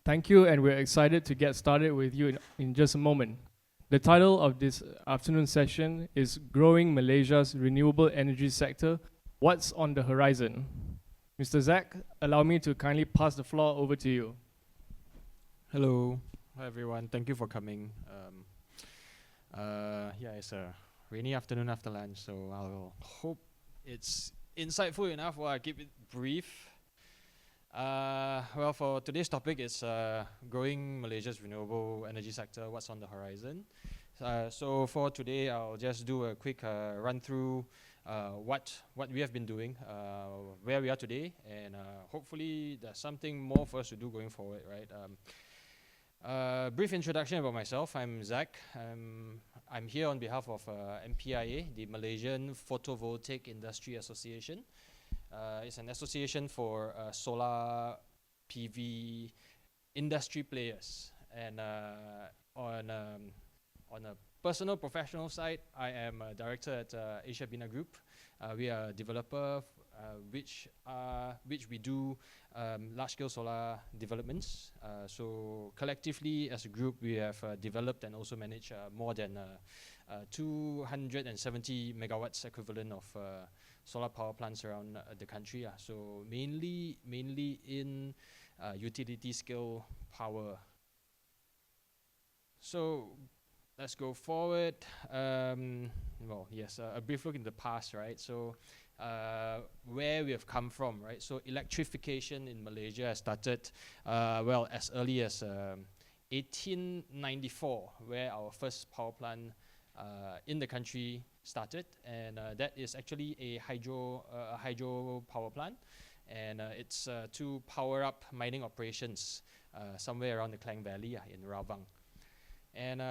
Thank you, and we're excited to get started with you in just a moment. The title of this afternoon session is Growing Malaysia's Renewable Energy Sector, What's on the Horizon? Mr. Zack, allow me to kindly pass the floor over to you. Hello. Hi everyone, thank you for coming. It's a rainy afternoon after lunch, so I'll hope it's insightful enough while I keep it brief. For today's topic, it's growing Malaysia's renewable energy sector, what's on the horizon. So for today, I'll just do a quick run through what we have been doing, where we are today, and hopefully there's something more for us to do going forward, right? Brief introduction about myself. I'm Zack. I'm here on behalf of MPIA, the Malaysian Photovoltaic Industry Association. It's an association for solar PV industry players. And on a personal professional side, I am a director at Asia Bina Group. We are a developer which we do large-scale solar developments. So collectively, as a group, we have developed and also managed more than 270 megawatts equivalent of solar power plants around the country. So mainly in utility scale power. So let's go forward. A brief look in the past, right? So where we have come from, right? So electrification in Malaysia has started as early as 1894, where our first power plant in the country started, and that is actually a hydro power plant, and it's to power up mining operations somewhere around the Klang Valley in Rawang. And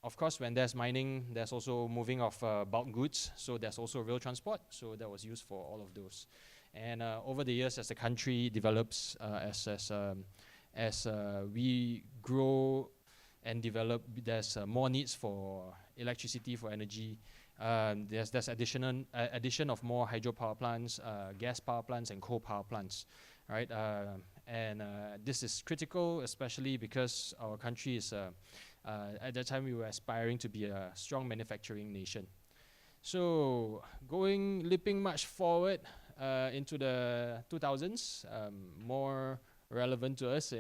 of course, when there's mining, there's also moving of bulk goods, so there's also rail transport, so that was used for all of those. And over the years, as the country develops, as we grow and develop, there's more needs for electricity, for energy. There's addition of more hydro power plants, gas power plants, and coal power plants, right? And this is critical, especially because our country is at that time we were aspiring to be a strong manufacturing nation. So leaping much forward into the 2000s, more relevant to us,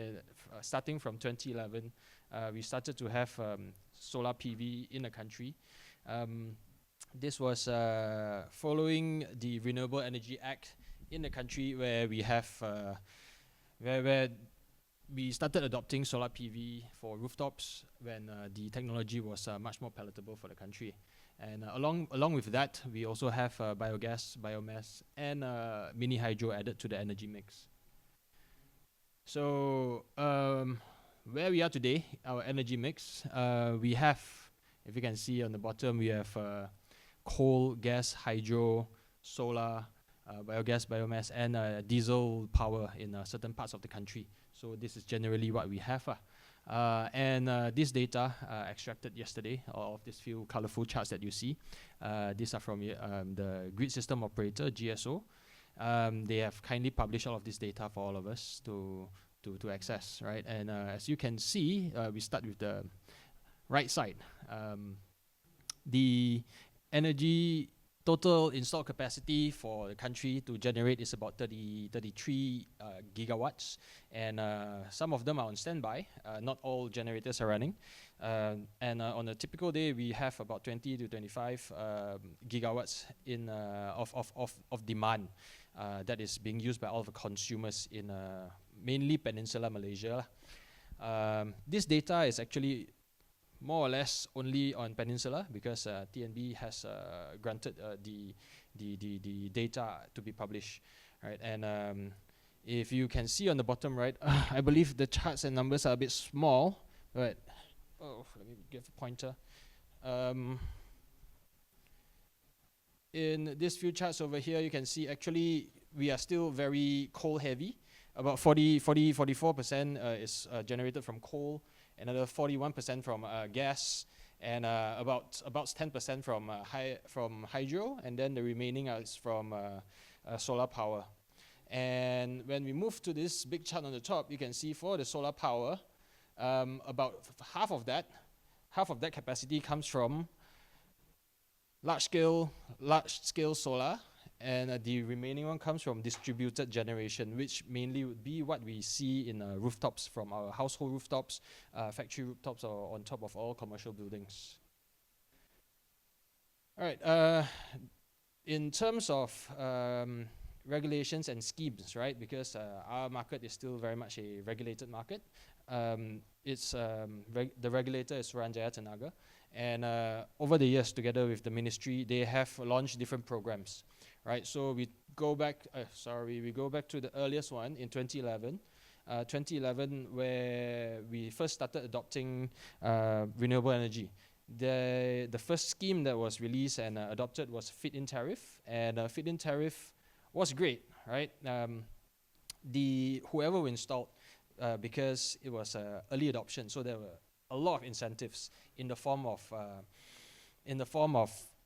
starting from 2011, we started to have solar PV in the country. This was following the Renewable Energy Act in the country, where we have where we started adopting solar PV for rooftops when the technology was much more palatable for the country. And along with that, we also have biogas, biomass, and mini hydro added to the energy mix. So where we are today, our energy mix, we have, if you can see on the bottom, we have coal, gas, hydro, solar, biogas, biomass, and diesel power in certain parts of the country. So this is generally what we have. And this data extracted yesterday, of these few colorful charts that you see, these are from the Grid System Operator, GSO. They have kindly published all of this data for all of us to access, right? And as you can see, we start with the right side. The energy total installed capacity for the country to generate is about 33 gigawatts, and some of them are on standby. Not all generators are running, and on a typical day, we have about 20 to 25 gigawatts of demand that is being used by all the consumers in mainly Peninsular Malaysia. This data is actually more or less only on Peninsula, because TNB has granted the data to be published, right? And if you can see on the bottom right, I believe the charts and numbers are a bit small, but let me give a pointer. In these few charts over here, you can see actually we are still very coal heavy. About 44% is generated from coal, another 41% from gas, and about 10% from hydro, and then the remaining is from solar power. And when we move to this big chart on the top, you can see for the solar power, about half of that capacity comes from large scale solar, and the remaining one comes from distributed generation, which mainly would be what we see in rooftops, from our household rooftops, factory rooftops, or on top of all commercial buildings. All right, in terms of regulations and schemes, right? Because our market is still very much a regulated market. The regulator is Suruhanjaya Tenaga, and over the years, together with the ministry, they have launched different programs, right? So we go back to the earliest one in 2011. 2011, where we first started adopting renewable energy. The first scheme that was released and adopted was feed-in tariff, and feed-in tariff was great, right? Whoever we installed, because it was early adoption, so there were a lot of incentives in the form of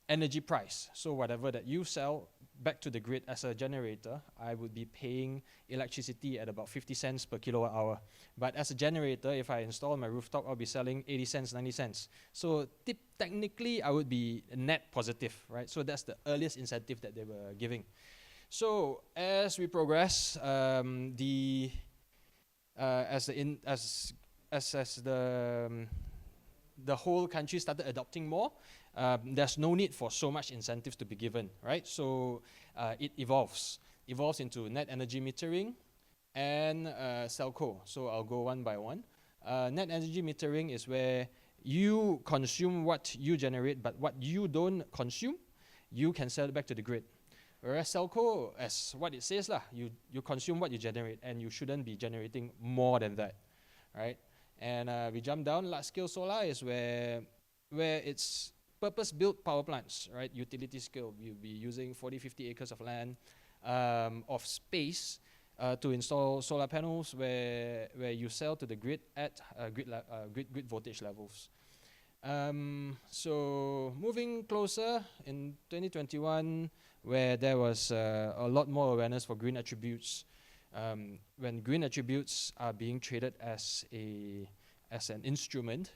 energy price. So whatever that you sell back to the grid as a generator, I would be paying electricity at about 50 cents per kilowatt hour. But as a generator, if I install on my rooftop, I'll be selling 80 cents, 90 cents. So technically, I would be net positive, right? So that's the earliest incentive that they were giving. So as we progress, the whole country started adopting more, there's no need for so much incentives to be given, right? So it evolves into net energy metering and Celco. So I'll go one by one. Net energy metering is where you consume what you generate, but what you don't consume, you can sell it back to the grid. Whereas Celco, as what it says, you consume what you generate, and you shouldn't be generating more than that, right? And we jump down. Large scale solar is where it's purpose-built power plants, right? Utility scale. You'll be using 40, 50 acres of land, of space, to install solar panels, where you sell to the grid at grid voltage levels. So moving closer in 2021, where there was a lot more awareness for green attributes. When green attributes are being traded as an instrument,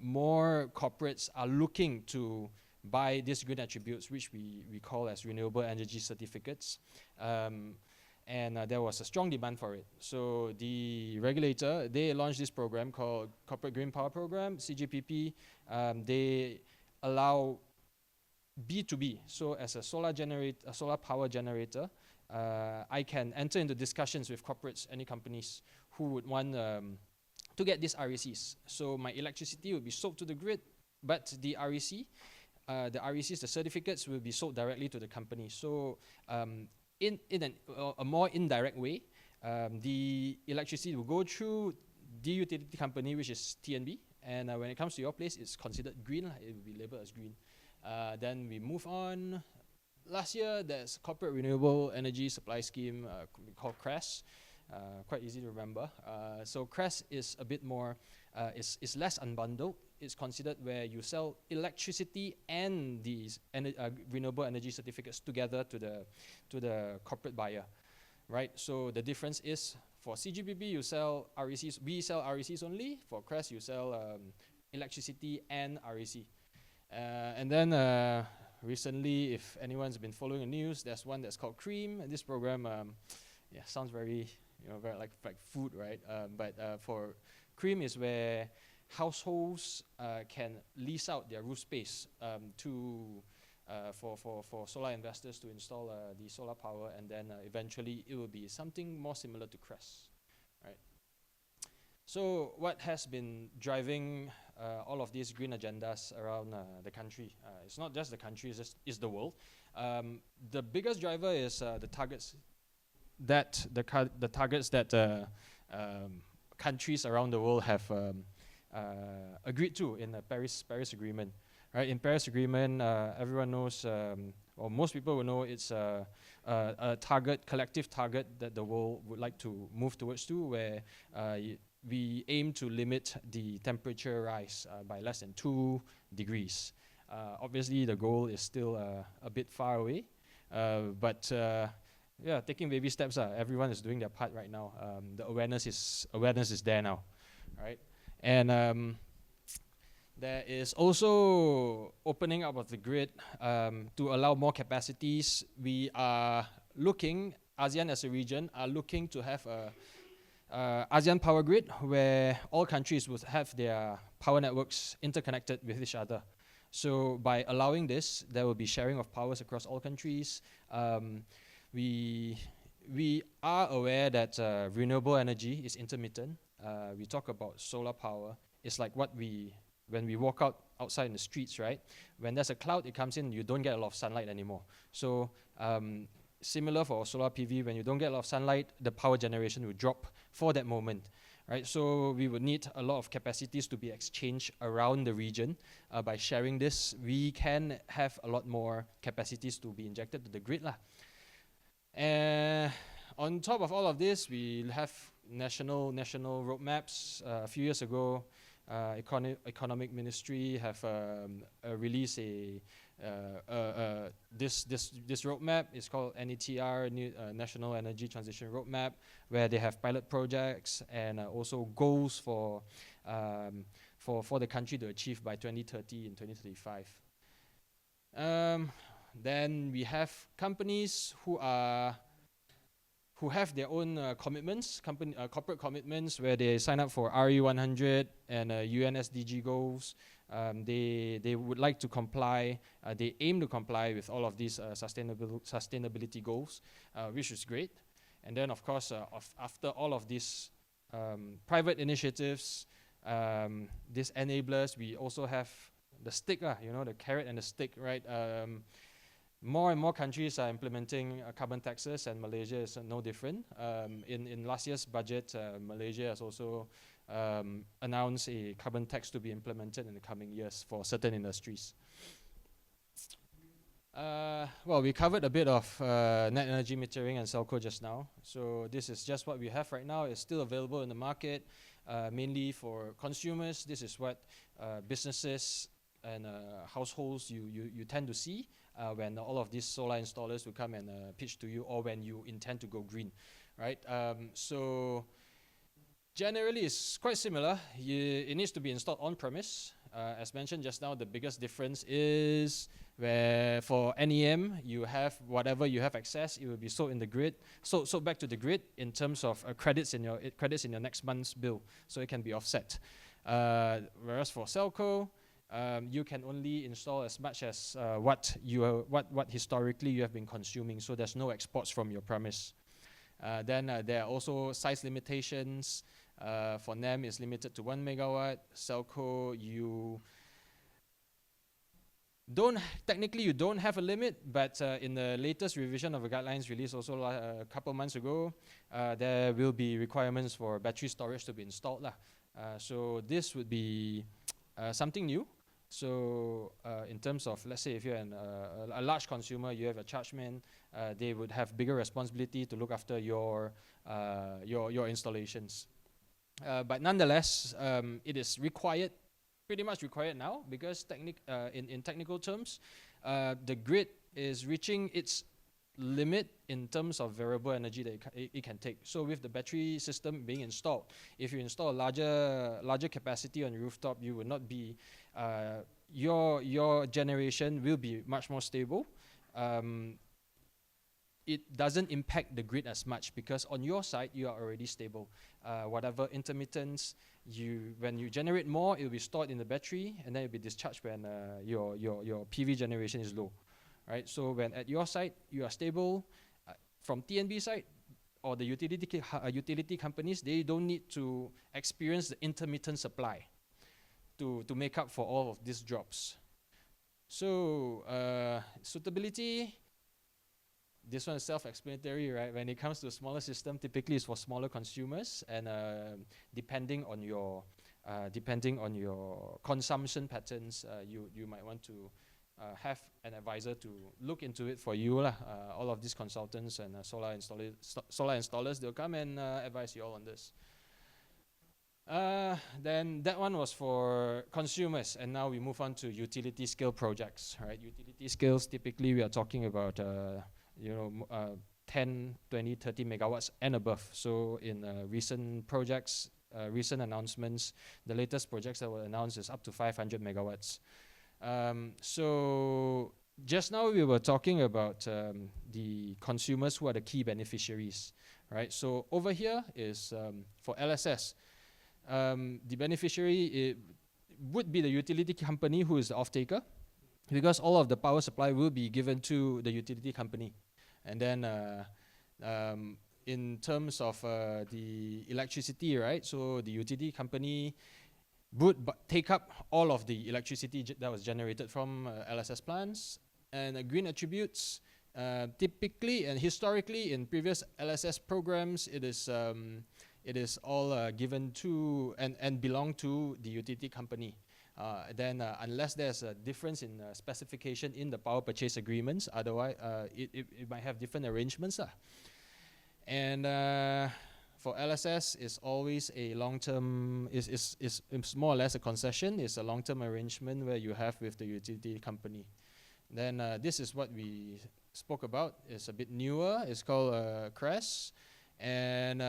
more corporates are looking to buy these green attributes, which we call as renewable energy certificates. And there was a strong demand for it. So the regulator, they launched this program called Corporate Green Power Program, CGPP. They allow B2B. So as a solar power generator, I can enter into discussions with corporates, any companies who would want to get these RECs. So my electricity will be sold to the grid, but the RECs, the certificates, will be sold directly to the company. So in a more indirect way, the electricity will go through the utility company, which is TNB, and when it comes to your place, it's considered green. It will be labeled as green. Then we move on. Last year, there's Corporate Renewable Energy Supply Scheme called CRESS. Quite easy to remember. So CRESS is a bit more, is less unbundled. It's considered where you sell electricity and these renewable energy certificates together to the corporate buyer, right? So the difference is, for CGPP, you sell RECs. We sell RECs only. For CRESS, you sell electricity and REC. And then recently, if anyone's been following the news, there's one that's called CREAM. And this program, sounds very, very like food, right? But for CREAM is where households can lease out their roof space for solar investors to install the solar power, and then eventually it will be something more similar to CRESS, right? So what has been driving all of these green agendas around the country? It's not just the country, it's the world. The biggest driver is the targets that countries around the world have agreed to in the Paris Agreement. Right? In Paris Agreement, everyone knows, or most people will know, it's a collective target that the world would like to move towards where we aim to limit the temperature rise by less than 2 degrees. Obviously, the goal is still a bit far away, but yeah, taking baby steps. Everyone is doing their part right now. The awareness is there now, right? And there is also opening up of the grid to allow more capacities. We are looking, ASEAN as a region, are looking to have a ASEAN power grid where all countries would have their power networks interconnected with each other. So by allowing this, there will be sharing of powers across all countries. We are aware that renewable energy is intermittent. We talk about solar power. It's like when we walk outside in the streets, right? When there's a cloud, it comes in, you don't get a lot of sunlight anymore. So similar for solar PV, when you don't get a lot of sunlight, the power generation will drop for that moment, right? So we would need a lot of capacities to be exchanged around the region. By sharing this, we can have a lot more capacities to be injected to the grid lah. On top of all of this, we have national roadmaps. A few years ago, Economic Ministry have released this roadmap. It's called NETR, National Energy Transition Roadmap, where they have pilot projects and also goals for the country to achieve by 2030 and 2035. Then we have companies who have their own commitments, corporate commitments, where they sign up for RE100 and UN SDG goals. They would like to comply. They aim to comply with all of these sustainability goals, which is great. And then, of course, after all of these private initiatives, these enablers, we also have the stick, the carrot and the stick, right? More and more countries are implementing carbon taxes, and Malaysia is no different. In last year's budget, Malaysia has also announced a carbon tax to be implemented in the coming years for certain industries. Well, we covered a bit of net energy metering and Celco just now. So this is just what we have right now. It's still available in the market, mainly for consumers. This is what businesses and households you tend to see when all of these solar installers will come and pitch to you, or when you intend to go green, right? So generally, it's quite similar. It needs to be installed on premise. As mentioned just now, the biggest difference is where for NEM, you have whatever you have access, it will be sold in the grid, sold back to the grid in terms of credits in your next month's bill, so it can be offset. Whereas for Celco, you can only install as much as what historically you have been consuming, so there's no exports from your premise. Then there are also size limitations. For NEM, it's limited to 1 megawatt. Celco, you don't have a limit, but in the latest revision of the guidelines released also a couple months ago, there will be requirements for battery storage to be installed. So this would be something new. So in terms of, let's say, if you're a large consumer, you have a chargeman, they would have bigger responsibility to look after your installations. But nonetheless, it is pretty much required now, because in technical terms, the grid is reaching its limit in terms of variable energy that it can take. So with the battery system being installed, if you install a larger capacity on your rooftop, you will not be your generation will be much more stable. It doesn't impact the grid as much, because on your side you are already stable. Whatever intermittence, when you generate more, it will be stored in the battery, and then it will be discharged when your PV generation is low. Right, so when at your side you are stable, from TNB side or the utility companies, they don't need to experience the intermittent supply to make up for all of these drops. So suitability, this one is self-explanatory, right? When it comes to a smaller system, typically it's for smaller consumers, and depending on your consumption patterns, you might want to have an advisor to look into it for you. All of these consultants and solar installers, they'll come and advise you all on this. Then that one was for consumers, and now we move on to utility scale projects. Right, utility scales, typically we are talking about 10 10, 20, 30 megawatts and above. So in recent projects, recent announcements, the latest projects that were announced is up to 500 megawatts. So just now we were talking about the consumers who are the key beneficiaries, right? So over here is for LSS, the beneficiary would be the utility company who is the off-taker, because all of the power supply will be given to the utility company. And then in terms of the electricity, right? So the utility company would take up all of the electricity that was generated from LSS plants. And green attributes, typically and historically in previous LSS programs, it is all given to and belong to the utility company. Then unless there's a difference in specification in the power purchase agreements, otherwise it might have different arrangements. And for LSS, it's always a long-term, it's more or less a concession. It's a long-term arrangement where you have with the utility company. Then this is what we spoke about. It's a bit newer. It's called CRES. And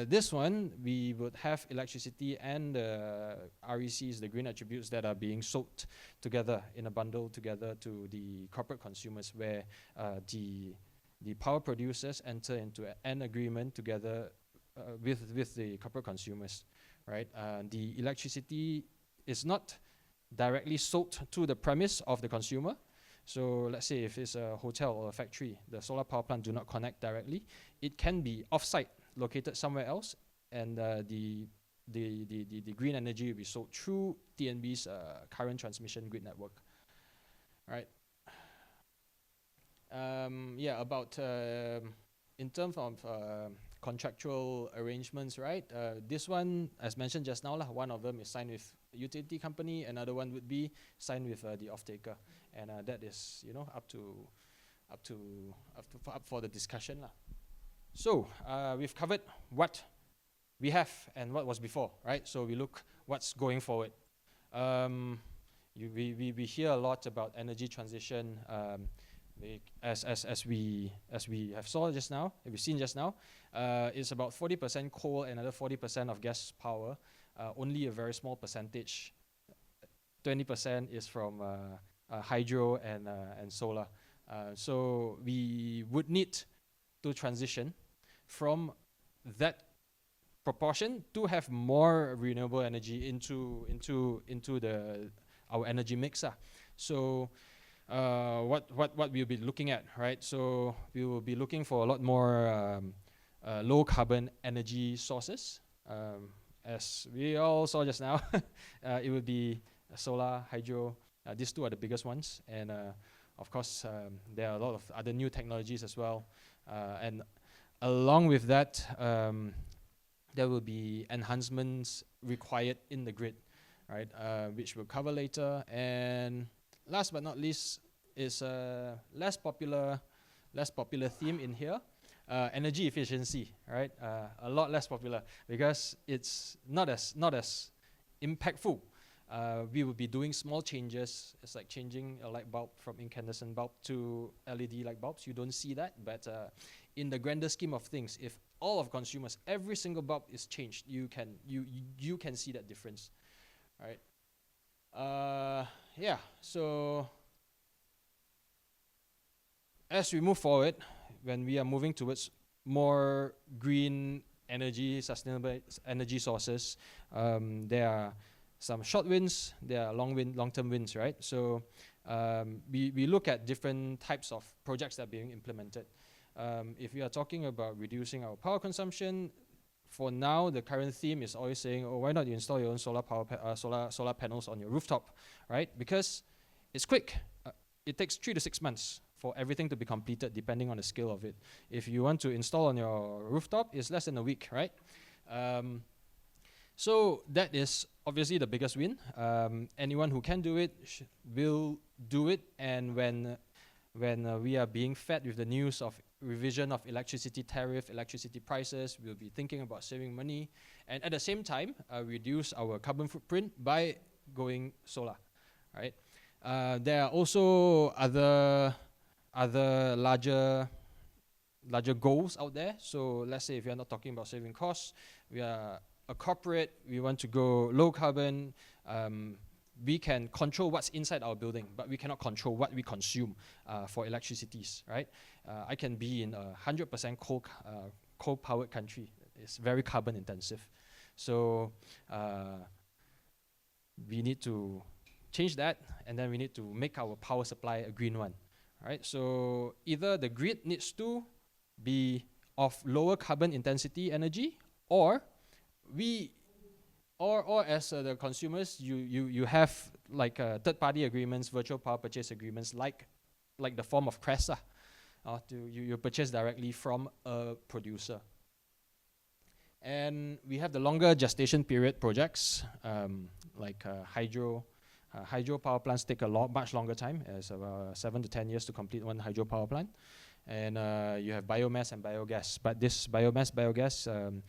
this one, we would have electricity and RECs, the green attributes that are being sold together in a bundle together to the corporate consumers, where the power producers enter into an agreement together with the corporate consumers, right? The electricity is not directly sold to the premise of the consumer. So let's say if it's a hotel or a factory, the solar power plant do not connect directly. It can be off-site, located somewhere else, and the green energy will be sold through TNB's current transmission grid network. Right. Yeah, about in terms of contractual arrangements, right? This one, as mentioned just now, one of them is signed with a utility company, another one would be signed with the off-taker, and that is, you know, up for the discussion, lah. So we've covered what we have and what was before, right? So we look what's going forward. We hear a lot about energy transition. As we have seen just now, it's about 40% coal, another 40% of gas power. Only a very small percentage, 20% is from hydro and solar. So we would need to transition from that proportion to have more renewable energy into our energy mix. So what we'll be looking at, right? So we will be looking for a lot more low carbon energy sources. As we all saw just now, it would be solar, hydro. These two are the biggest ones, and of course there are a lot of other new technologies as well. And along with that, there will be enhancements required in the grid, right? Which we'll cover later. And last but not least is a less popular theme in here, energy efficiency, right? A lot less popular because it's not as impactful. We will be doing small changes. It's like changing a light bulb from incandescent bulb to LED light bulbs. You don't see that, but in the grander scheme of things, if all of consumers, every single bulb is changed, you can see that difference, right? Yeah, so as we move forward, when we are moving towards more green energy, sustainable energy sources, there are some short wins, there are long-term wins, right? So we look at different types of projects that are being implemented. If we are talking about reducing our power consumption, for now, the current theme is always saying, oh, why not you install your own solar panels on your rooftop, right? Because it's quick. It takes 3 to 6 months for everything to be completed, depending on the scale of it. If you want to install on your rooftop, it's less than a week, right? So that is obviously the biggest win. Anyone who can do it will do it. And when we are being fed with the news of revision of electricity tariff, electricity prices, we'll be thinking about saving money, and at the same time reduce our carbon footprint by going solar, right? There are also other larger larger goals out there. So let's say if you're not talking about saving costs, we are a corporate, we want to go low carbon, we can control what's inside our building, but we cannot control what we consume for electricities, right? I can be in a 100% coal-powered country. It's very carbon intensive. So we need to change that, and then we need to make our power supply a green one, right? So either the grid needs to be of lower carbon intensity energy, or as the consumers, you have like third-party agreements, virtual power purchase agreements, like the form of CRESA. You purchase directly from a producer. And we have the longer gestation period projects, like hydro. Hydro power plants take much longer time, as about 7 to 10 years to complete one hydro power plant. And you have biomass and biogas. But this biogas,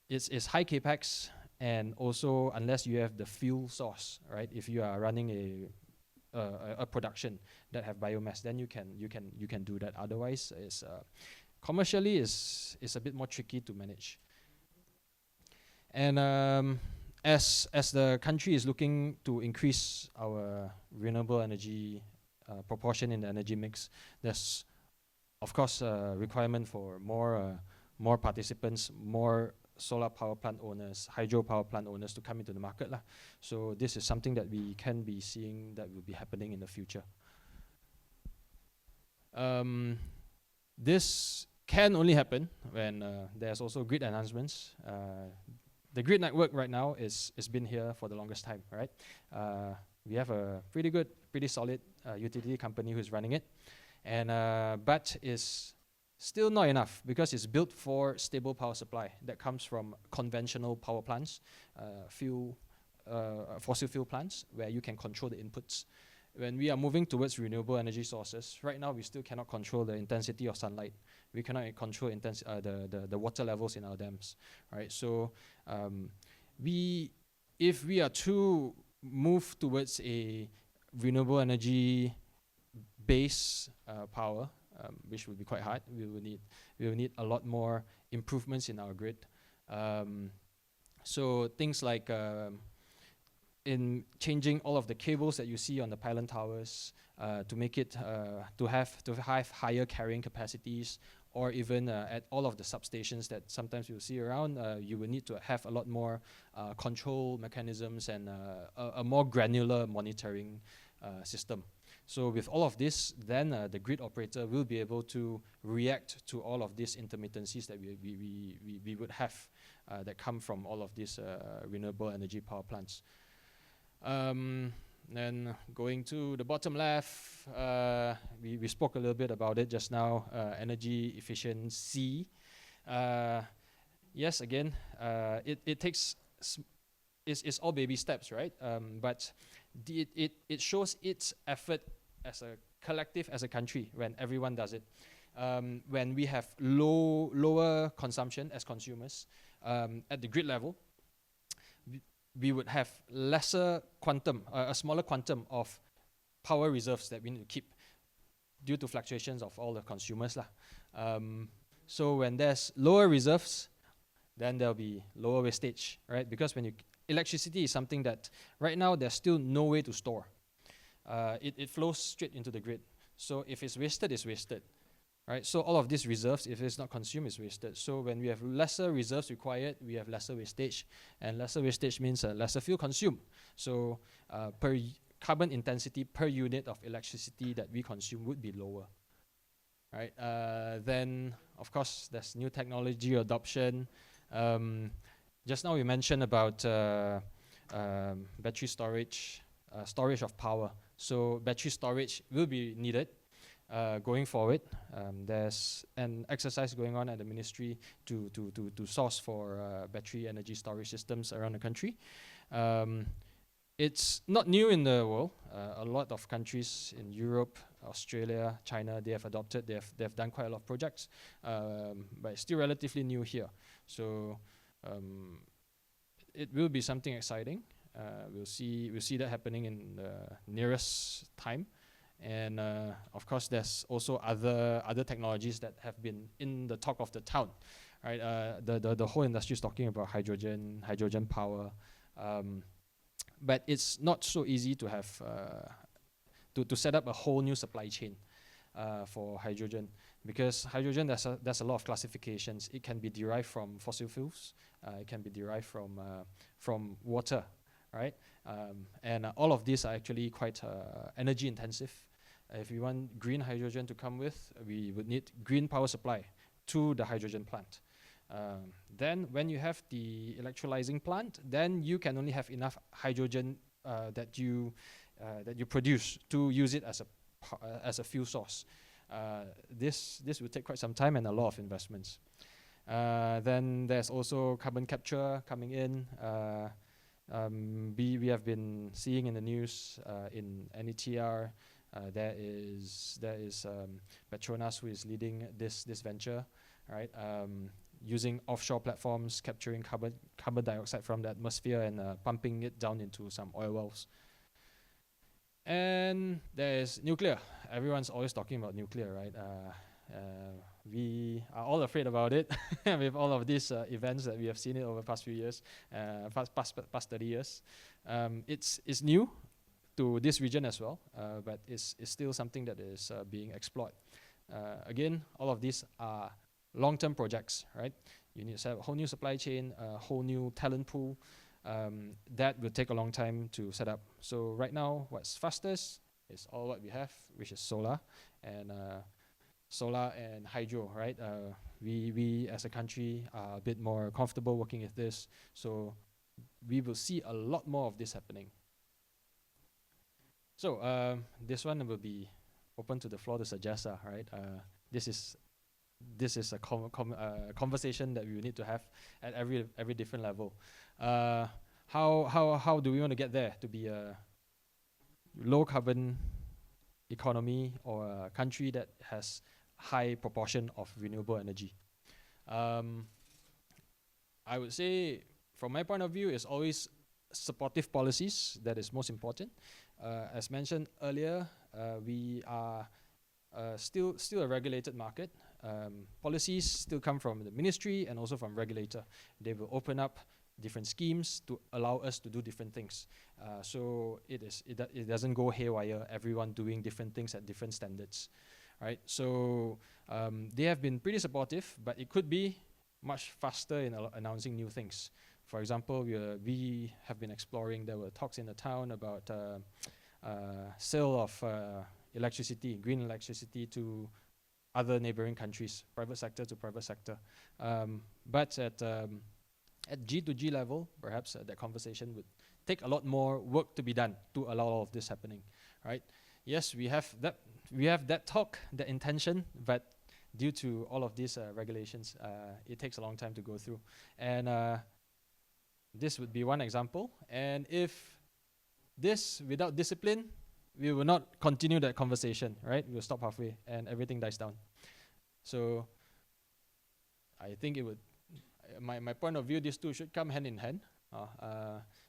it's high capex, and also unless you have the fuel source, right? If you are running a production that have biomass, then you can do that. Otherwise, it's commercially is a bit more tricky to manage. And as the country is looking to increase our renewable energy proportion in the energy mix, there's of course a requirement for more participants, more solar power plant owners, hydro power plant owners to come into the market lah. So this is something that we can be seeing that will be happening in the future. This can only happen when there's also grid enhancements. The grid network right now has been here for the longest time, right? We have a pretty solid utility company who's running it, and but is still not enough because it's built for stable power supply that comes from conventional power plants, fossil fuel plants, where you can control the inputs. When we are moving towards renewable energy sources, right now we still cannot control the intensity of sunlight. We cannot control the water levels in our dams, right? So if we are to move towards a renewable energy base power, which will be quite hard, we will need a lot more improvements in our grid. So things like in changing all of the cables that you see on the pylon towers to make it to have higher carrying capacities, or even at all of the substations that sometimes you'll see around, you will need to have a lot more control mechanisms and a more granular monitoring system. So with all of this, then the grid operator will be able to react to all of these intermittencies that we would have that come from all of these renewable energy power plants. Then going to the bottom left, we spoke a little bit about it just now, energy efficiency. Yes, again, it takes, it's all baby steps, right? But it shows its effort as a collective, as a country, when everyone does it. When we have lower consumption as consumers at the grid level, we would have lesser quantum, a smaller quantum of power reserves that we need to keep due to fluctuations of all the consumers lah. So when there's lower reserves, then there'll be lower wastage, right? Because electricity is something that right now there's still no way to store. It flows straight into the grid. So if it's wasted, it's wasted. Right, so all of these reserves, if it's not consumed, is wasted. So when we have lesser reserves required, we have lesser wastage, and lesser wastage means lesser fuel consumed. So per carbon intensity per unit of electricity that we consume would be lower. Right, then of course there's new technology adoption. Just now we mentioned about battery storage, storage of power. So battery storage will be needed. Going forward, there's an exercise going on at the ministry to source for battery energy storage systems around the country. It's not new in the world. A lot of countries in Europe, Australia, China, they have adopted. They've done quite a lot of projects, but it's still relatively new here. So it will be something exciting. We'll see that happening in the nearest time. And of course, there's also other technologies that have been in the talk of the town, right? The whole industry is talking about hydrogen power, but it's not so easy to have to set up a whole new supply chain for hydrogen, because hydrogen, there's a lot of classifications. It can be derived from fossil fuels, it can be derived from water, right? And all of these are actually quite energy intensive. If we want green hydrogen to come with, we would need green power supply to the hydrogen plant. Then when you have the electrolyzing plant, then you can only have enough hydrogen that you produce to use it as a fuel source. This will take quite some time and a lot of investments. Then there's also carbon capture coming in. We have been seeing in the news in NETR. There is Petronas who is leading this venture, right? Using offshore platforms, capturing carbon dioxide from the atmosphere and pumping it down into some oil wells. And there's nuclear. Everyone's always talking about nuclear, right? We are all afraid about it with all of these events that we have seen it over the past few years, past 30 years. It's new to this region as well, but it's still something that is being explored. Again, all of these are long-term projects, right? You need to set up a whole new supply chain, a whole new talent pool. That will take a long time to set up. So right now, what's fastest is all what we have, which is solar and hydro, right? We as a country are a bit more comfortable working with this, so we will see a lot more of this happening. So this one will be open to the floor to suggest, right? This is a conversation that we need to have at every different level. How do we want to get there to be a low carbon economy or a country that has high proportion of renewable energy? I would say, from my point of view, it's always supportive policies that is most important. As mentioned earlier, we are still a regulated market. Policies still come from the ministry and also from regulator. They will open up different schemes to allow us to do different things. So it doesn't go haywire, everyone doing different things at different standards, right? So they have been pretty supportive, but it could be much faster in announcing new things. For example, we have been exploring, there were talks in the town about sale of electricity, green electricity to other neighboring countries, private sector to private sector. But at G to G level, perhaps that conversation would take a lot more work to be done to allow all of this happening, right? Yes, we have that talk, that intention, but due to all of these regulations, it takes a long time to go through. And this would be one example. And if this, without discipline, we will not continue that conversation, right? We'll stop halfway and everything dies down. So I think it would, my point of view, these two should come hand in hand.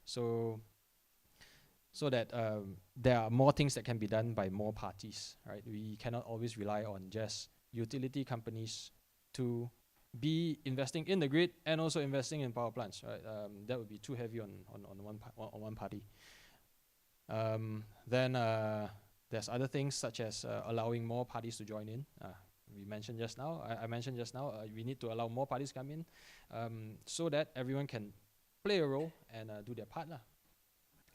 So that there are more things that can be done by more parties, right? We cannot always rely on just utility companies to be investing in the grid and also investing in power plants, right? That would be too heavy on one party. Then there's other things such as allowing more parties to join in. We mentioned just now, I mentioned just now, we need to allow more parties come in so that everyone can play a role and do their part.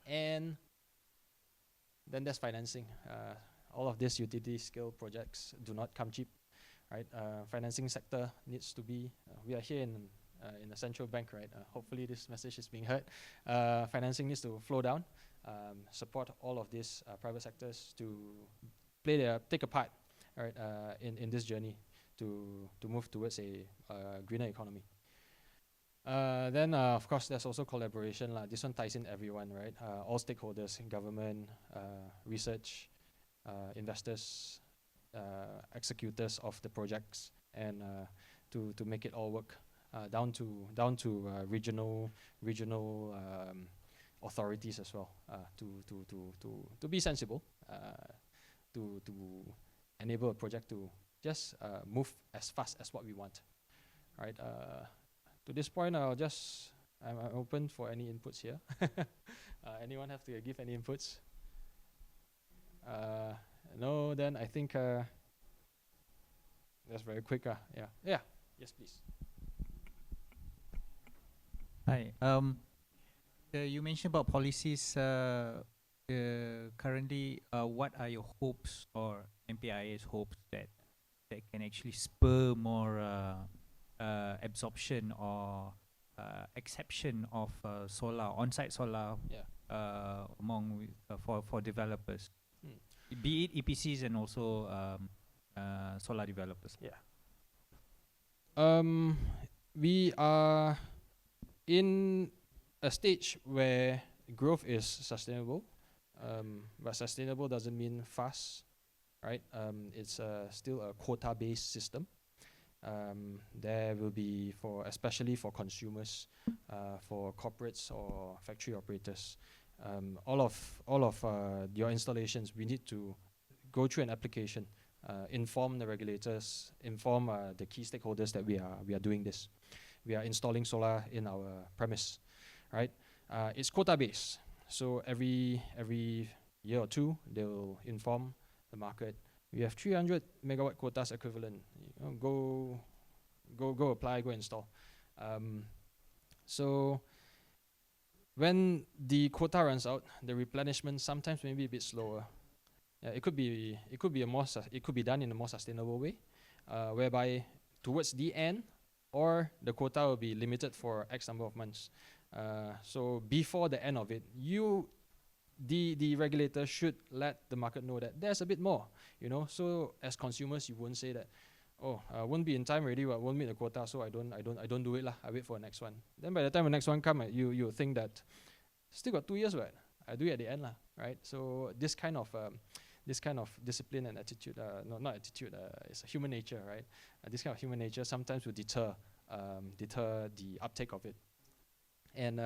And then there's financing. All of these utility scale projects do not come cheap, right? Financing sector needs to be, we are here in the central bank, right? Hopefully this message is being heard. Financing needs to flow down, support all of these private sectors to take a part, right, in this journey to move towards a greener economy. Then of course there's also collaboration. This one ties in everyone, right? All stakeholders, government, research, investors, executors of the projects, and to make it all work down to regional authorities as well, to be sensible. to enable a project to just move as fast as what we want, right? To this point, I'm open for any inputs here. Anyone have to give any inputs? No, then I think that's very quick. Yeah. Yes, please. Hi. You mentioned about policies. Currently, what are your hopes or MPIA's hopes that can actually spur more absorption or exception of solar, on-site solar, for developers, be it EPCs and also solar developers? We are in a stage where growth is sustainable, but sustainable doesn't mean fast, right? It's still a quota-based system. There will be, especially for consumers, for corporates or factory operators, all of your installations, we need to go through an application, inform the regulators, inform the key stakeholders that we are doing this. We are installing solar in our premise, right? It's quota-based, so every year or two they will inform the market. We have 300 megawatt quotas equivalent. Go apply, go install. So when the quota runs out, the replenishment sometimes may be a bit slower. It could be done in a more sustainable way, whereby towards the end, or the quota will be limited for X number of months. So before the end of it, the regulator should let the market know that there's a bit more, So as consumers, you won't say that, won't be in time already, but won't meet the quota, so I don't do it lah. I wait for the next one. Then by the time the next one come, you think that still got 2 years, right? I do it at the end lah, right? So this kind of discipline and attitude, not attitude, it's a human nature, right? This kind of human nature sometimes will deter the uptake of it. And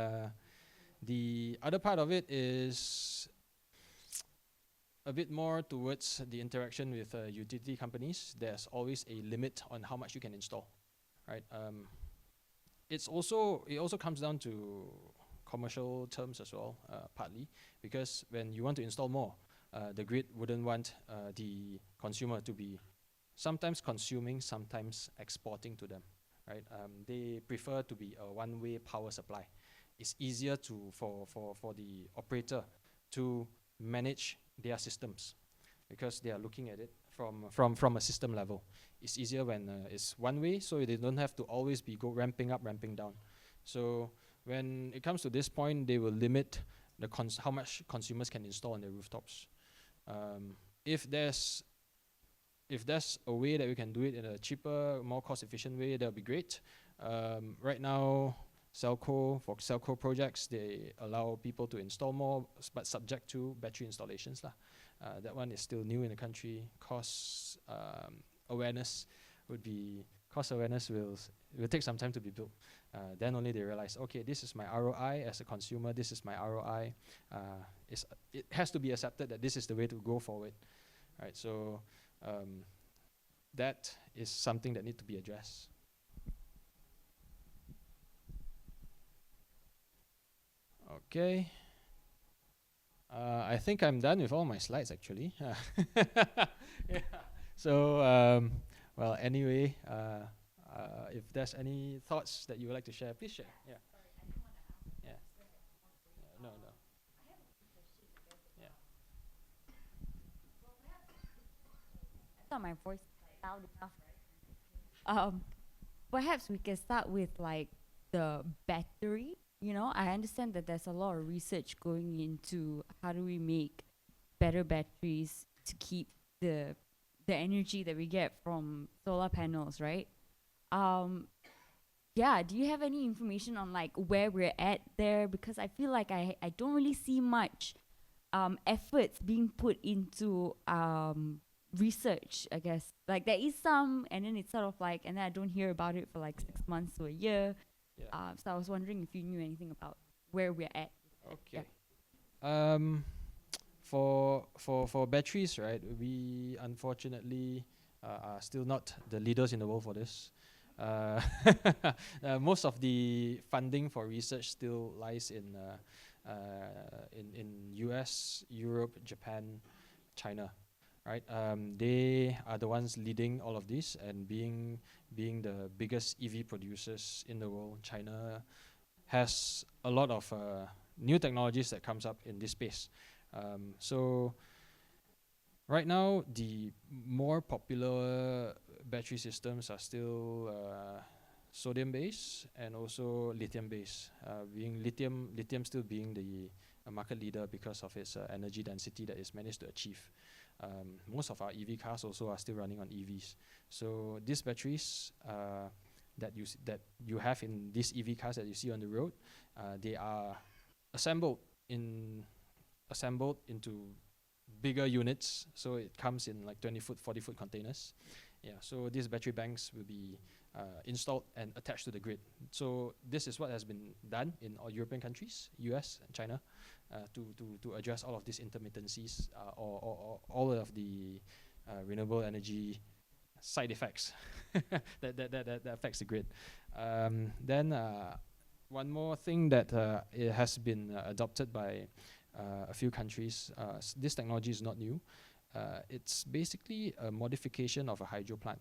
the other part of it is a bit more towards the interaction with utility companies. There's always a limit on how much you can install, right? It also comes down to commercial terms as well, partly, because when you want to install more, the grid wouldn't want the consumer to be sometimes consuming, sometimes exporting to them, right? They prefer to be a one-way power supply. It's easier for the operator to manage their systems because they are looking at it from a system level. It's easier when it's one way, so they don't have to always be ramping up, ramping down. So when it comes to this point, they will limit how much consumers can install on their rooftops. If there's a way that we can do it in a cheaper, more cost-efficient way, that'll be great. Right now, for Celco projects, they allow people to install more, but subject to battery installations lah. That one is still new in the country. Cost awareness will take some time to be built. Then only they realize, okay, this is my ROI as a consumer. This is my ROI. It has to be accepted that this is the way to go forward, right? So that is something that needs to be addressed. Okay. I think I'm done with all my slides actually. Yeah. So, well, anyway, if there's any thoughts that you would like to share, please share. Yeah. Yeah. No. Yeah. I thought my voice is loud enough. Perhaps we can start with like the battery. I understand that there's a lot of research going into how do we make better batteries to keep the energy that we get from solar panels, right? Yeah, do you have any information on like where we're at there? Because I feel like I don't really see much efforts being put into research, I guess. Like there is some, and then it's sort of like, and then I don't hear about it for like 6 months to a year. Yeah. So I was wondering if you knew anything about where we're at. Okay. Yeah. for batteries, right? We unfortunately are still not the leaders in the world for this. Most of the funding for research still lies in US, Europe, Japan, China, right? They are the ones leading all of this and being the biggest EV producers in the world. China has a lot of new technologies that comes up in this space. So right now, the more popular battery systems are still sodium-based and also lithium-based. Being lithium still being the market leader because of its energy density that it's managed to achieve. Most of our EV cars also are still running on EVs. So these batteries that you have in these EV cars that you see on the road, they are assembled into bigger units, so it comes in like 20-foot, 40-foot containers. Yeah, so these battery banks will be installed and attached to the grid. So this is what has been done in all European countries, US and China, to address all of these intermittencies or all of the renewable energy side effects that affects the grid. Then one more thing that it has been adopted by a few countries. This technology is not new. It's basically a modification of a hydro plant,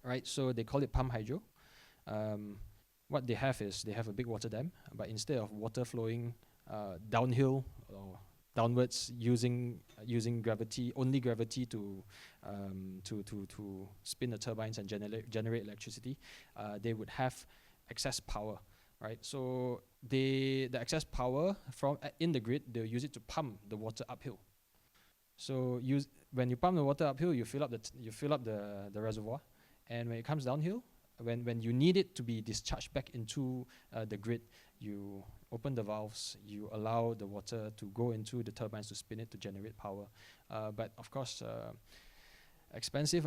right? So they call it pump hydro. What they have is they have a big water dam, but instead of water flowing downhill or downwards using gravity, only gravity to spin the turbines and generate electricity, they would have excess power, right? So the excess power from in the grid, they'll use it to pump the water uphill. So when you pump the water uphill, you fill up the reservoir, and when it comes downhill, when you need it to be discharged back into the grid, you open the valves, you allow the water to go into the turbines to spin it to generate power. But of course, expensive,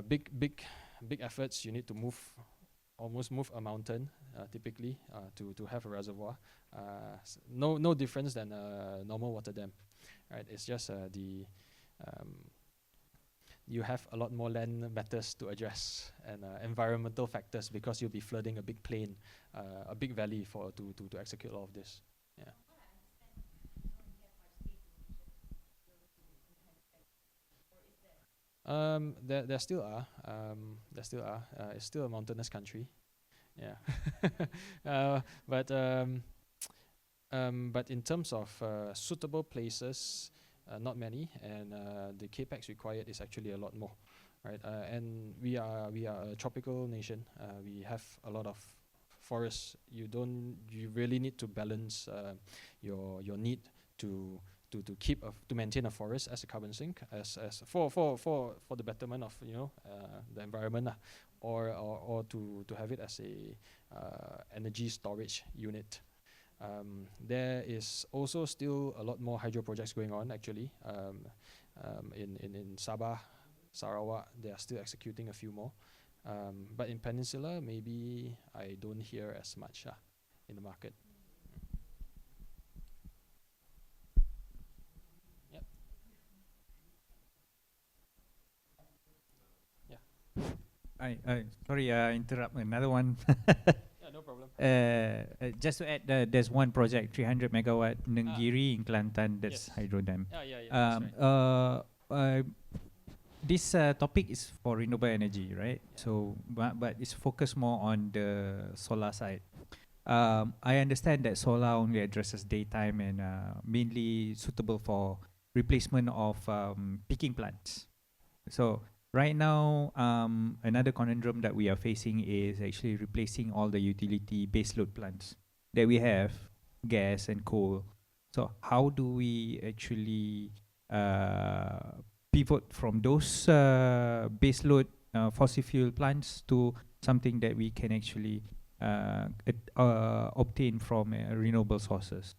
big efforts. You need to almost move a mountain typically to have a reservoir. No difference than a normal water dam, right? It's just you have a lot more land matters to address and environmental factors, because you'll be flooding a big plain, a big valley to execute all of this. Yeah. There still are. It's still a mountainous country. Yeah. But in terms of suitable places, not many, and the capex required is actually a lot more, right? And we are a tropical nation. We have a lot of forests. You really need to balance your need to maintain a forest as a carbon sink, as for the betterment of the environment, or to have it as a energy storage unit. There is also still a lot more hydro projects going on, actually. In Sabah, Sarawak, they are still executing a few more. But in Peninsula, maybe I don't hear as much in the market. Yep. Yeah. Sorry, interrupt another one. No problem. Just to add, there's one project, 300 megawatt, Nenggiri in Kelantan, that's Yes. hydro dam. That's right. This topic is for renewable energy, right? So, but it's focused more on the solar side. I understand that solar only addresses daytime and mainly suitable for replacement of peaking plants. So right now, another conundrum that we are facing is actually replacing all the utility baseload plants that we have, gas and coal. So how do we actually pivot from those baseload fossil fuel plants to something that we can actually obtain from renewable sources?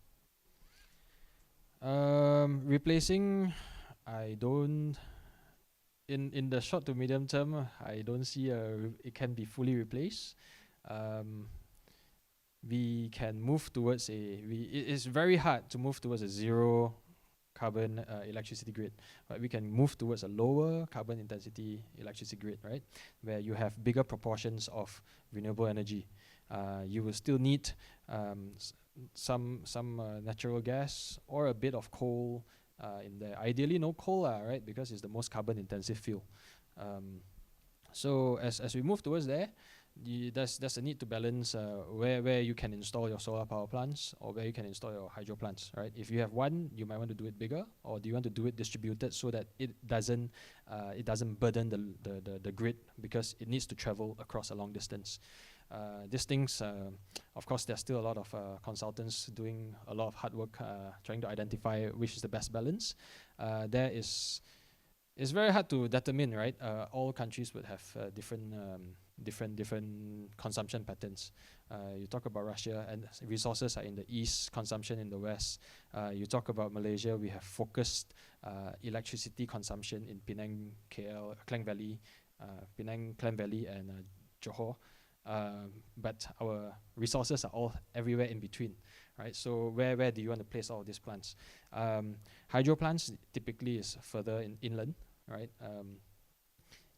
Replacing, I don't. In the short to medium term, I don't see it can be fully replaced. We can move towards it is very hard to move towards a zero carbon electricity grid. Right? We can move towards a lower carbon intensity electricity grid, right? Where you have bigger proportions of renewable energy. You will still need some natural gas or a bit of coal in there. Ideally, no coal, right? Because it's the most carbon intensive fuel. So as we move towards there, there's a need to balance where you can install your solar power plants or where you can install your hydro plants, right? If you have one, you might want to do it bigger, or do you want to do it distributed so that it doesn't burden the grid because it needs to travel across a long distance. These things, of course, there's still a lot of consultants doing a lot of hard work trying to identify which is the best balance. It's very hard to determine, right? All countries would have different consumption patterns. You talk about Russia, and resources are in the east, consumption in the west. You talk about Malaysia, we have focused electricity consumption in Penang, KL, Klang Valley, and Johor. But our resources are all everywhere in between, right? So where do you want to place all of these plants? Hydro plants typically is further inland, right?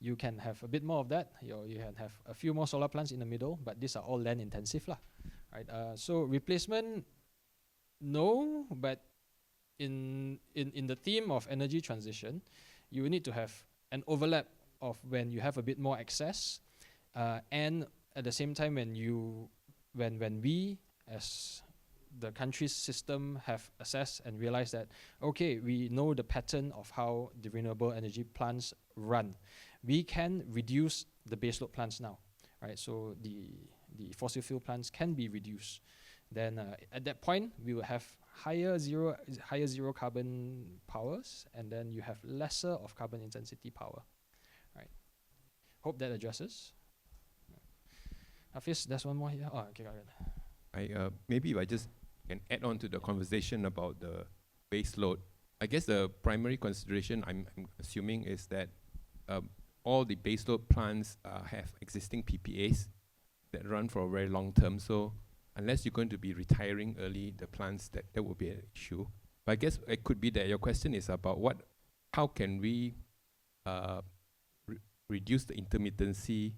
You can have a bit more of that. You can have a few more solar plants in the middle, but these are all land intensive, right? So replacement, no, but in the theme of energy transition, you need to have an overlap of when you have a bit more access, and at the same time when we as the country's system have assessed and realized that, okay, we know the pattern of how the renewable energy plants run. We can reduce the baseload plants now, right? So the fossil fuel plants can be reduced. Then at that point, we will have higher zero carbon powers, and then you have lesser of carbon intensity power, right? Hope that addresses. Hafiz, there's one more here. Oh, okay, got it. Maybe if I just can add on to the conversation about the base load. I guess the primary consideration I'm assuming is that all the base load plants have existing PPAs that run for a very long term. So unless you're going to be retiring early the plants, that would be an issue. But I guess it could be that your question is about how can we reduce the intermittency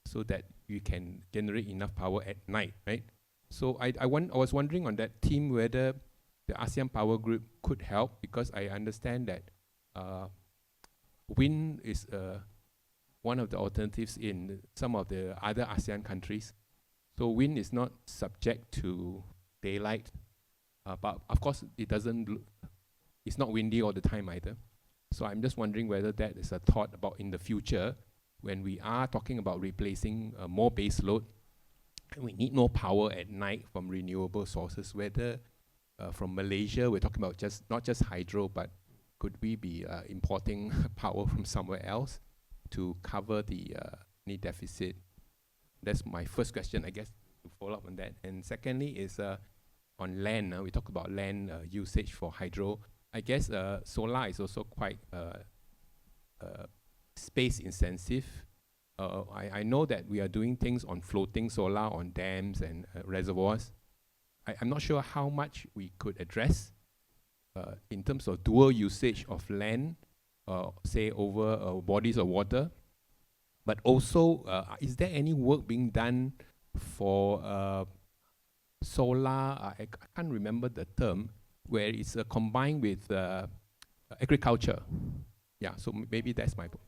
so that you can generate enough power at night, right? So I was wondering on that theme whether the ASEAN Power Group could help, because I understand that wind is one of the alternatives in some of the other ASEAN countries. So wind is not subject to daylight, but of course it's not windy all the time either. So I'm just wondering whether that is a thought about in the future when we are talking about replacing more base load, and we need more power at night from renewable sources, whether from Malaysia, we're talking about not just hydro, but could we be importing power from somewhere else to cover the need deficit? That's my first question, I guess, to follow up on that. And secondly is on land. We talk about land usage for hydro. I guess solar is also quite space intensive. I know that we are doing things on floating solar on dams and reservoirs. I'm not sure how much we could address in terms of dual usage of land, say over bodies of water. But also, is there any work being done for solar? I can't remember the term, where it's combined with agriculture. Yeah, so maybe that's my point.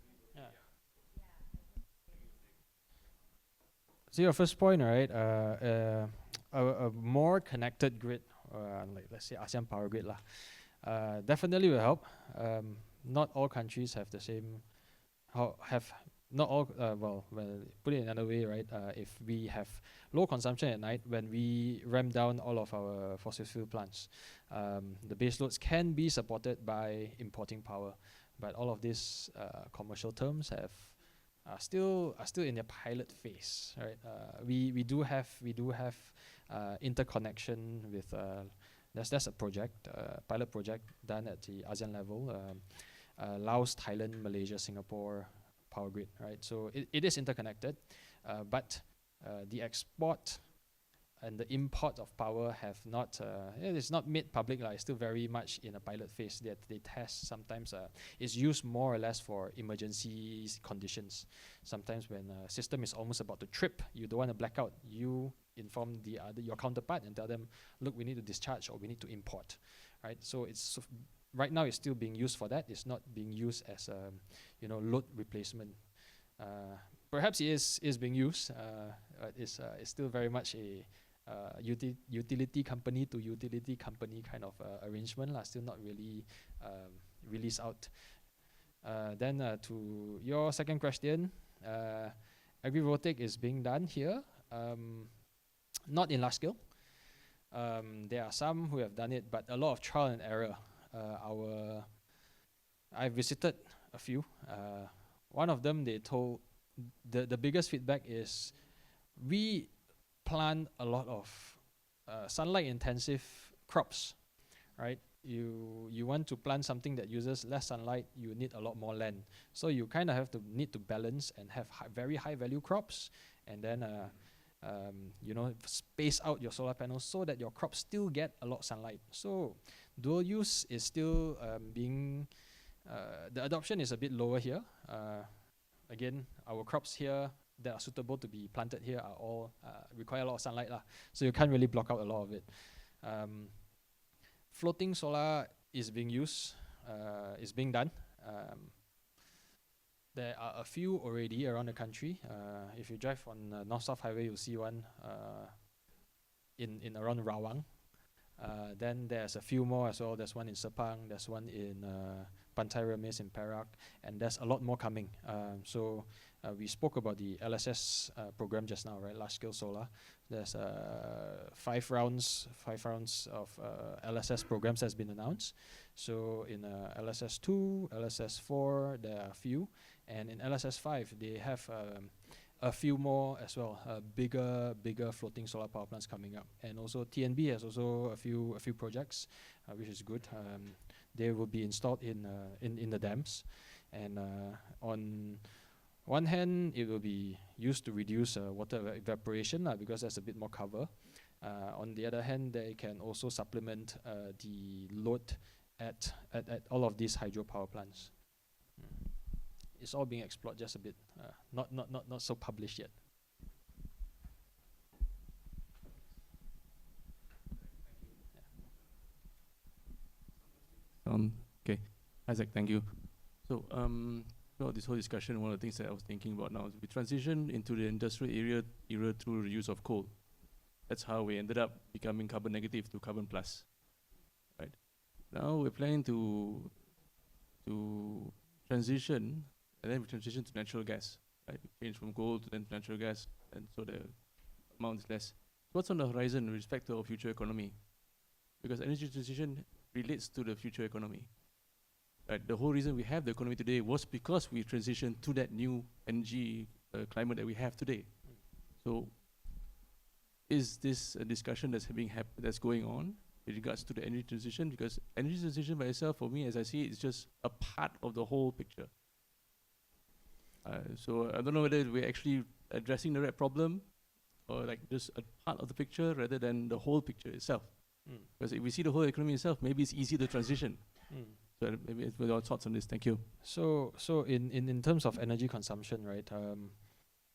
So your first point, right? A more connected grid, like let's say ASEAN Power Grid definitely will help. Not all countries have the same. Not all. Well, put it another way, right? If we have low consumption at night, when we ramp down all of our fossil fuel plants, the base loads can be supported by importing power. But all of these commercial terms are still in their pilot phase, right? We do have interconnection with that's a project, pilot project done at the ASEAN level, Laos, Thailand, Malaysia, Singapore power grid, right? So it is interconnected, but the export and the import of power have not, it's not made public, it's still very much in a pilot phase that they test. Sometimes it's used more or less for emergency conditions. Sometimes when a system is almost about to trip, you don't want to black out, you inform your counterpart and tell them, look, we need to discharge or we need to import, right? So it's right now it's still being used for that. It's not being used as a load replacement. Perhaps it is being used. It's still very much a utility company to utility company kind of arrangement, still not really released out. Then to your second question, agrivoltaic is being done here, not in large scale. There are some who have done it, but a lot of trial and error. I visited a few. One of them, they told the biggest feedback is we plant a lot of sunlight intensive crops, right? You want to plant something that uses less sunlight, you need a lot more land. So you kind of need to balance and have very high value crops, and then space out your solar panels so that your crops still get a lot of sunlight. So dual use is still being, the adoption is a bit lower here. Again, our crops here that are suitable to be planted here are all require a lot of sunlight, so you can't really block out a lot of it. Floating solar is being used, is being done. There are a few already around the country. If you drive on North-South Highway, you'll see one in around Rawang. Then there's a few more as well. There's one in Sepang, there's one in Pantai Remis in Perak, and there's a lot more coming. So we spoke about the LSS program just now, right? Large scale solar. There's 5 rounds of LSS programs that's been announced. So in LSS 2, LSS 4, there are a few, and in LSS 5 they have a few more as well. Bigger floating solar power plants coming up, and also TNB has also a few projects, which is good. They will be installed in the dams, and on one hand, it will be used to reduce water evaporation because there's a bit more cover. On the other hand, they can also supplement the load at all of these hydropower plants. It's all being explored just a bit, not so published yet. Okay. Isaac, thank you. So, throughout this whole discussion, one of the things that I was thinking about now is we transition into the industrial era through the use of coal. That's how we ended up becoming carbon negative to carbon plus, right? Now we're planning to transition, and then we transition to natural gas, right? We change from coal to then natural gas, and so the amount is less. What's on the horizon with respect to our future economy? Because energy transition relates to the future economy. Right? The whole reason we have the economy today was because we transitioned to that new energy climate that we have today. So, is this a discussion that's going on with regards to the energy transition? Because energy transition by itself, for me, as I see it, is just a part of the whole picture. So I don't know whether we're actually addressing the right problem, or like just a part of the picture rather than the whole picture itself. Because if we see the whole economy itself, maybe it's easy to transition. So maybe with your thoughts on this, thank you. So in terms of energy consumption, right?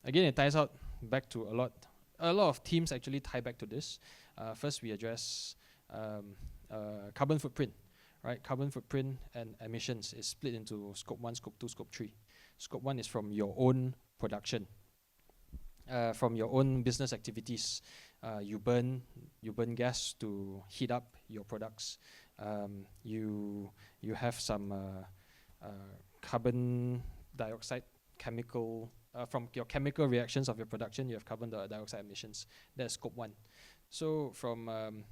Again, it ties out back to a lot of themes actually tie back to this. First, we address carbon footprint, right? Carbon footprint and emissions is split into scope 1, scope 2, scope 3. Scope 1 is from your own production, from your own business activities. You burn gas to heat up your products. You have some carbon dioxide chemical from your chemical reactions of your production. You have carbon dioxide emissions. That's scope 1. So from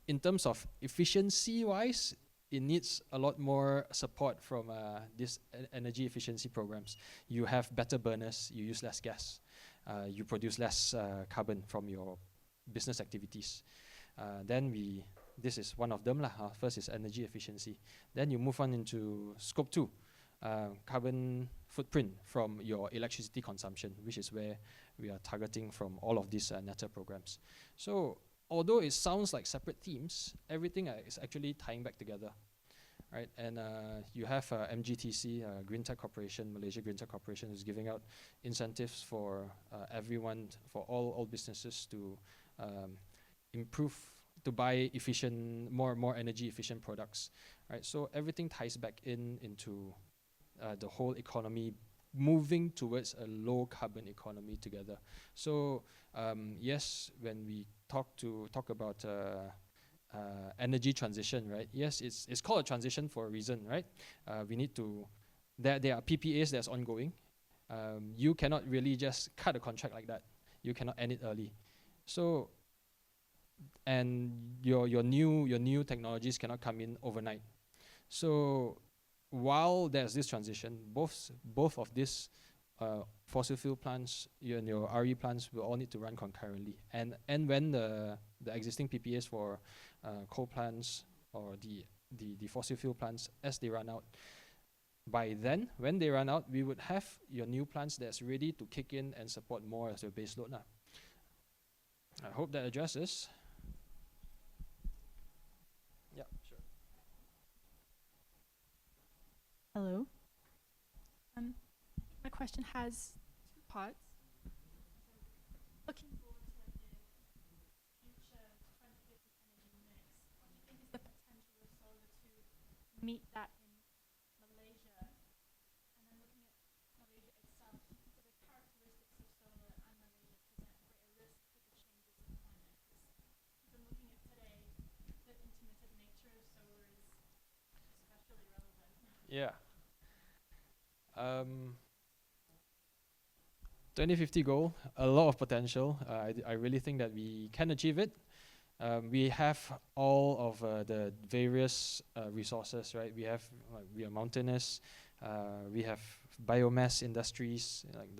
in terms of efficiency wise, it needs a lot more support from these energy efficiency programs. You have better burners. You use less gas. You produce less carbon from your business activities. This is one of them lah. First is energy efficiency. Then you move on into scope 2, carbon footprint from your electricity consumption, which is where we are targeting from all of these NETA programs. So although it sounds like separate themes, everything is actually tying back together, right? And you have MGTC, Green Tech Corporation, Malaysia Green Tech Corporation, is giving out incentives for everyone, for all businesses to improve, to buy efficient, more energy efficient products, right? So everything ties back into the whole economy moving towards a low carbon economy together. So yes, when we talk about energy transition, right? Yes, it's called a transition for a reason, right? We need to, there are PPAs that's ongoing. You cannot really just cut a contract like that. You cannot end it early. So, and your new technologies cannot come in overnight. So while there's this transition, both of these fossil fuel plants and your RE plants will all need to run concurrently. And when the existing PPAs for coal plants or the fossil fuel plants, as they run out, by then, when they run out, we would have your new plants that's ready to kick in and support more as your base load. I hope that addresses. Yeah, sure. Hello. My question has two parts. Looking forward to the future 2050 energy mix, what do you think is the potential of solar to meet that in Malaysia? And then looking at Malaysia itself, do the characteristics of solar and Malaysia present greater risk to the changes in climate? Because I'm looking at today, the intermittent nature of solar is especially relevant. Yeah. 2050 goal, a lot of potential. I really think that we can achieve it. We have all of the various resources, right? We are mountainous. We have biomass industries, like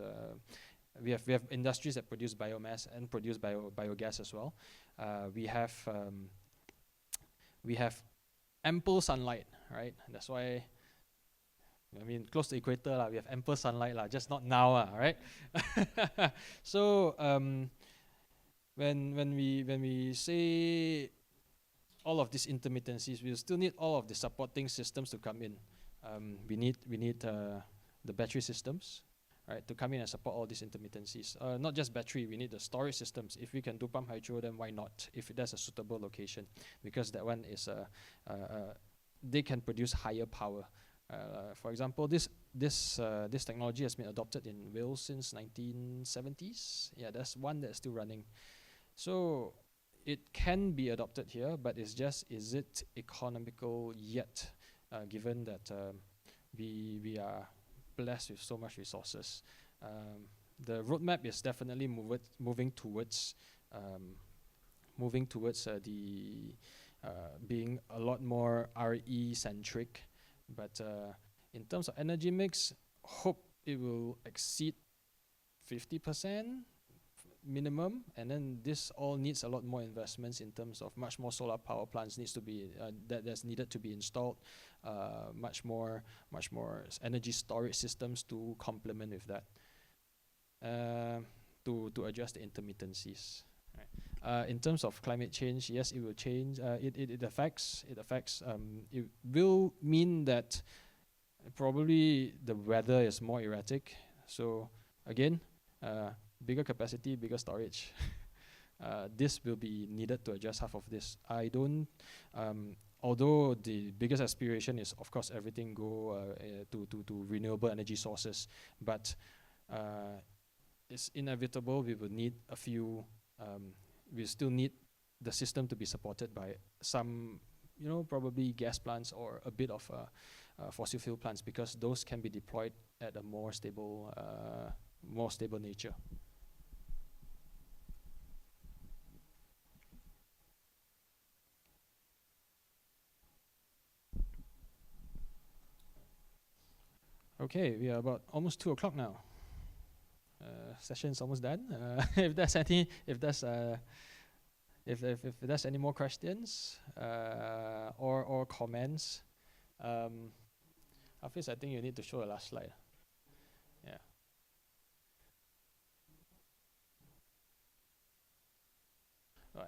we have industries that produce biomass and produce biogas as well. We have ample sunlight, right? That's why, I mean, close to equator, we have ample sunlight, just not now, right? So when we say all of these intermittencies, we still need all of the supporting systems to come in. We need the battery systems, right, to come in and support all these intermittencies. Not just battery, we need the storage systems. If we can do pump hydro, then why not? If that's a suitable location, because that one is they can produce higher power. For example, this technology has been adopted in Wales since 1970s. Yeah, that's one that's still running. So it can be adopted here, but it's just, is it economical yet, given that we are blessed with so much resources? The roadmap is definitely moving towards the being a lot more RE centric. But in terms of energy mix, hope it will exceed 50% minimum, and then this all needs a lot more investments in terms of much more solar power plants needs to be that's needed to be installed, much more energy storage systems to complement with that, to address the intermittencies. Right. In terms of climate change, yes, it will change. It affects. It will mean that probably the weather is more erratic. So again, bigger capacity, bigger storage. This will be needed to address half of this. I don't. Although the biggest aspiration is, of course, everything go to renewable energy sources, but it's inevitable. We will need a few. We still need the system to be supported by some, probably gas plants or a bit of fossil fuel plants, because those can be deployed at a more stable nature. Okay, we are about almost 2 o'clock now. Session's almost done. If there's any more questions or comments, Hafiz, I think you need to show the last slide.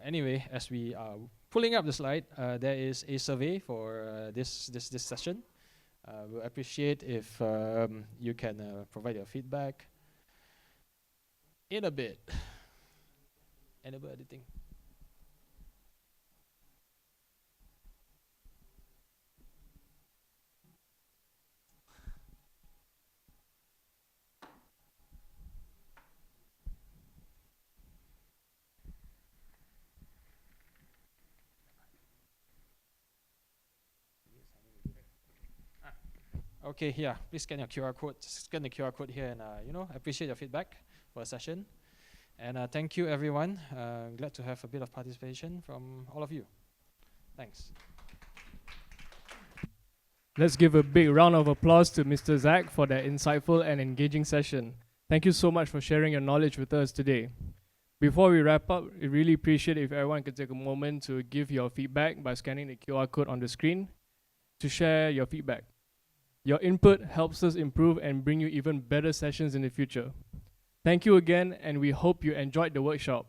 Anyway, as we are pulling up the slide, there is a survey for this session. We'll appreciate if you can provide your feedback in a bit. Enable editing. Okay, yeah, please scan your QR code. Scan the QR code here, and appreciate your feedback for a session. And thank you, everyone. Glad to have a bit of participation from all of you. Thanks. Let's give a big round of applause to Mr. Zack for that insightful and engaging session. Thank you so much for sharing your knowledge with us today. Before we wrap up, we really appreciate if everyone could take a moment to give your feedback by scanning the QR code on the screen to share your feedback. Your input helps us improve and bring you even better sessions in the future. Thank you again, and we hope you enjoyed the workshop.